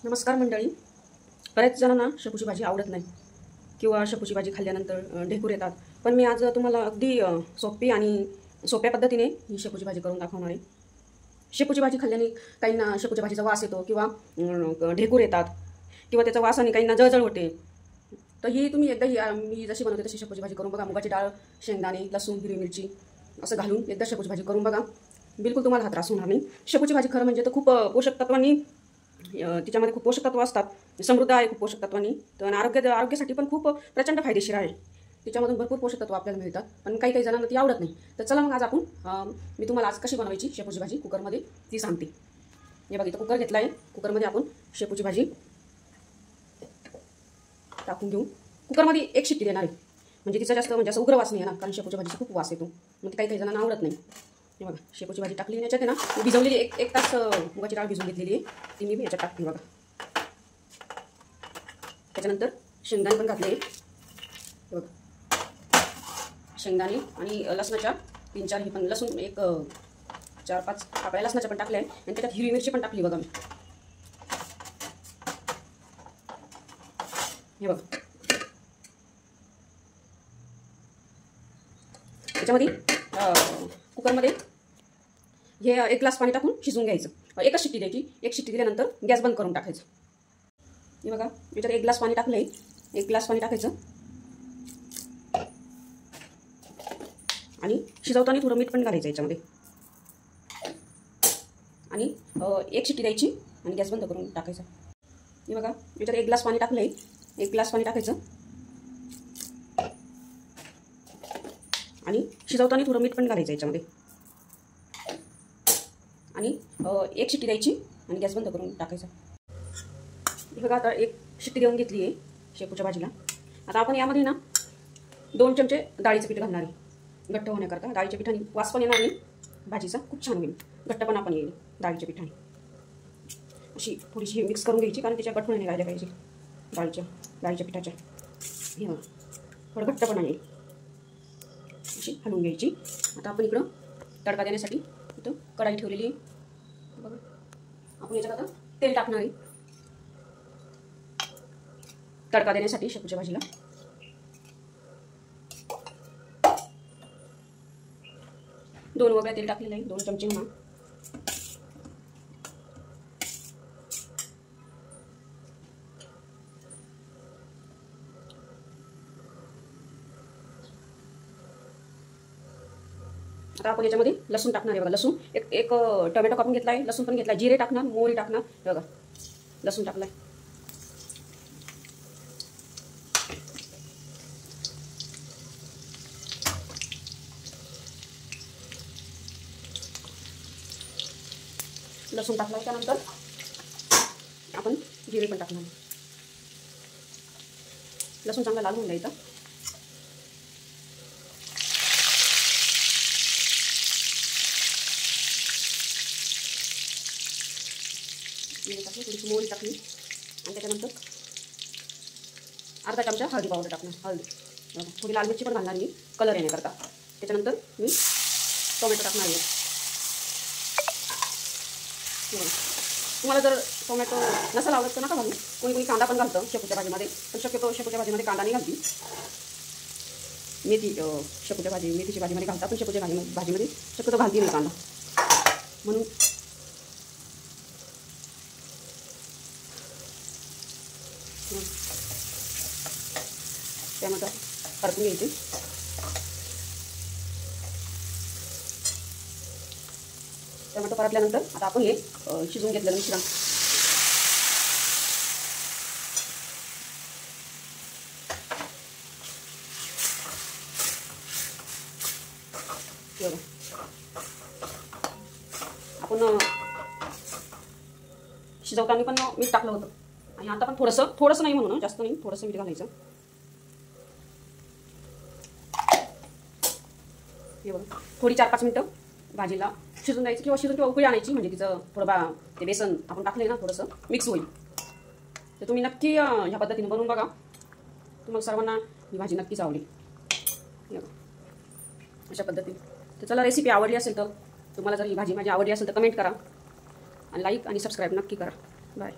नमस्कार मंडळी. बऱ्याच जणांना शेपूची भाजी आवडत नाही किंवा शेपूची भाजी खाल्ल्यानंतर ढेकूर येतात. पण मी आज तुम्हाला अगदी सोपी आणि सोप्या पद्धतीने ही शेपूची भाजी करून दाखवणार आहे. शेपूची भाजी खाल्ल्याने काहींना शेपूच्या भाजीचा वास येतो किंवा ढेकूर येतात किंवा त्याचा वासाने काहींना जळजळ होते. तर ही तुम्ही एकदा मी जशी बनवते तशी शेपूची भाजी करून बघा. मुगाची डाळ, शेंगदाणे, लसूण, हिरवी मिरची असं घालून एकदा शेपूची भाजी करून बघा. बिलकुल तुम्हाला हा त्रास होणार नाही. शेपूची भाजी खरं म्हणजे तर खूप पोषक तत्वांनी तिच्यामध्ये खूप पोषक तत्व असतात. समृद्ध आहे खूप पोषक तत्वांनी. तर आरोग्यासाठी पण खूप प्रचंड फायदेशीर आहे. तिच्यामधून भरपूर पोषक तत्व आपल्याला मिळतात. पण काही काही जणांना ती आवडत नाही. तर चला मग आज आपण मी तुम्हाला आज कशी बनवायची शेपूची भाजी कुकरमध्ये ती सांगते. हे बघा, इथं कुकर घेतला आहे. कुकरमध्ये आपण शेपूची भाजी टाकून घेऊ. कुकरमध्ये एक शिट्टी देणार आहे, म्हणजे तिचा जास्त म्हणजे असं उग्र वास नाही येणार, कारण शेपूच्या भाजीचा खूप वास येतो. मग ती काही काही जणांना आवडत नाही. हे बघा, शेपूची भाजी टाकली. याच्यात आहे ना मी भिजवलेली एक तास मुगाची डाळ भिजवून घेतलेली आहे, ती मी याच्यात टाकते. बघा, त्याच्यानंतर शेंगदाणे पण घातले. बघा, शेंगदाणे आणि लसणाच्या 3-4 ही पण लसूण एक 4-5 कापड्या लसणाच्या पण टाकल्या आहे. आणि त्याच्यात हिरवी मिरची पण टाकली. बघा, मी हे बघा त्याच्यामध्ये कुकरमध्ये हे 1 ग्लास पाणी टाकून शिजवून घ्यायचं. एकच शिट्टी द्यायची. एक शिट्टी दिल्यानंतर गॅस बंद करून टाकायचं. हे बघा, याच्यात 1 ग्लास पाणी टाकलं आहे. 1 ग्लास पाणी टाकायचं आणि शिजवताना थोडं मीठ पण घालायचं याच्यामध्ये आणि एक शिट्टी द्यायची आणि गॅस बंद करून टाकायचं. हे बघा, याच्यात 1 ग्लास पाणी टाकलं आहे. 1 ग्लास पाणी टाकायचं आणि शिजवताना थोडं मीठ पण घालायचं याच्यामध्ये आणि एक शिट्टी द्यायची आणि गॅस बंद करून टाकायचा. हे बघा, आता एक शिट्टी देऊन घेतली आहे शेपूच्या भाजीला. आता आपण यामध्ये ना 2 चमचे डाळीचं पीठ घालणार आहे, घट्ट होण्याकरता. डाळीच्या पिठाने वास पण येणार नाही भाजीचा, खूप छान होईल. घट्टपणा पण येईल डाळीच्या पिठाने. अशी थोडीशी मिक्स करून घ्यायची, कारण त्याच्या गठुळे निघायला पाहिजे डाळीच्या पिठाच्या. हे बघा, थोडं घट्टपणा येईल. अशी हलवून घ्यायची. आता आपण इकडं तडका देण्यासाठी इथं कढाई ठेवलेली आहे. बघा, आपण याच्यात आता तेल टाकणार आहे तडका देण्यासाठी शेपूच्या भाजीला. 2 वगैरे तेल टाकलेलं आहे, 2 चमचे म्हणा. आता आपण याच्यामध्ये लसूण टाकणार आहे. बघा, लसूण एक टोमॅटो कापून घेतला आहे, लसूण पण घेतला, जिरे टाकणार, मोहरी टाकणार. बघा, लसूण टाकलाय. लसूण टाकलाय, त्यानंतर आपण जिरे पण टाकणार. लसूण चांगला लाल होऊन द्यायचा. जिरे टाकली, थोडीशी मोहरी टाकली आणि त्याच्यानंतर अर्धा चमचा हळदी पावडर टाकणार. हळदी, थोडी लाल मिरची पण घालणार मी कलर येण्याकरता. त्याच्यानंतर मी टोमॅटो टाकणार आहे. तुम्हाला जर टोमॅटो नसेल आवडत तर नका घालू. कोणी कांदा पण घालतं शेपूच्या भाजीमध्ये, पण शक्यतो शेपूच्या भाजीमध्ये कांदा नाही घालती. मेथी शेपूच्या मेथीच्या भाजीमध्ये घालतात, पण शेपूच्या भाजीमध्ये शक्यतो घालती नाही कांदा. म्हणून त्यामध्ये परतून घ्यायची. टोमॅटो परतल्यानंतर आता आपण हे शिजवून घेतलेलं मिश्रण आपण शिजवताना पण मीठ टाकलं होतं आणि आता पण थोडंसं नाही म्हणून जास्त नाही, थोडंसं मीठ घालायचं. हे बघा, थोडी 4-5 मिनटं भाजीला शिजून द्यायची किंवा उकळी आणायची, म्हणजे तिचं थोडं ते बेसन आपण टाकले ना थोडंसं मिक्स होईल. तर तुम्ही नक्की ह्या पद्धतीने बनवून बघा. तुम्हाला सर्वांना ही भाजी नक्कीच आवडेल. अशा पद्धतीने. तर चला, रेसिपी आवडली असेल तर तुम्हाला जर ही भाजी माझी आवडली असेल तर कमेंट करा आणि लाईक आणि सबस्क्राईब नक्की करा. बाय.